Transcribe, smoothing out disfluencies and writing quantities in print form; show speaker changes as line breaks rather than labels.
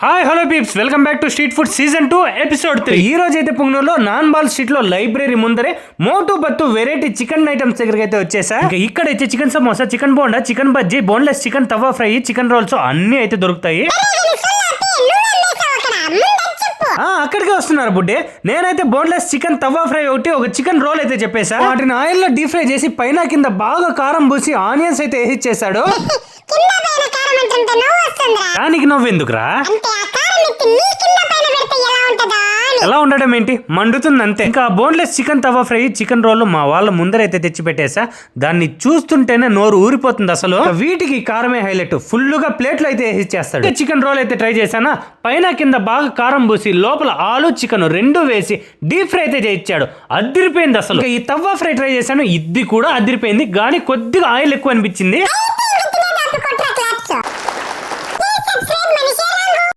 Hi hello peeps, welcome back to street food season 2 episode 3. ఈ రోజు అయితే పుంగనూరులో నాన్ బాల్ స్ట్రీట్ లో లైబ్రరీ ముందరే మోటు బత్తు వెరైటీ చికెన్ ఐటమ్స్ దగ్గరికి అయితే వచ్చేసా. ఇక్కడ అయితే chicken samosa, chicken bonda, chicken bajji, boneless chicken tawa fry, chicken rolls అన్ని అయితే దొరుకుతాయి. అక్కడికే వస్తున్నారు బుడ్డే. నేనైతే బోన్లెస్ చికెన్ తవా ఫ్రై ఒకటి, ఒక చికెన్ రోల్ అయితే చెప్పేసా. వాటిని ఆయిల్ లో డీప్ ఫ్రై చేసి పైన కింద బాగా కారం పూసి ఆనియన్స్ అయితే వేసిచ్చేసాడు. దానికి నవ్వెందుకురా? ఎలా ఉండడం ఏంటి, మండుతుంది అంతే. ఇంకా boneless chicken tawa fry, chicken roll మా వాళ్ళ ముందరైతే తెచ్చి పెట్టేసా. దాన్ని చూస్తుంటేనే నోరు ఊరిపోతుంది. అసలు వీటికి కారమే హైలైట్. ఫుల్ గా ప్లేట్లు అయితే వేసిచ్చేస్తాడు. చికెన్ రోల్ అయితే ట్రై చేశానా, పైన కింద బాగా కారం పూసి లోపల ఆలు చికెన్ రెండు వేసి డీప్ ఫ్రై అయితే చేయించాడు. అదిరిపోయింది అసలు. ఈ తవా ఫ్రై ట్రై చేశాను, ఇది కూడా అదిరిపోయింది. కానీ కొద్దిగా ఆయిల్ ఎక్కువ అనిపించింది.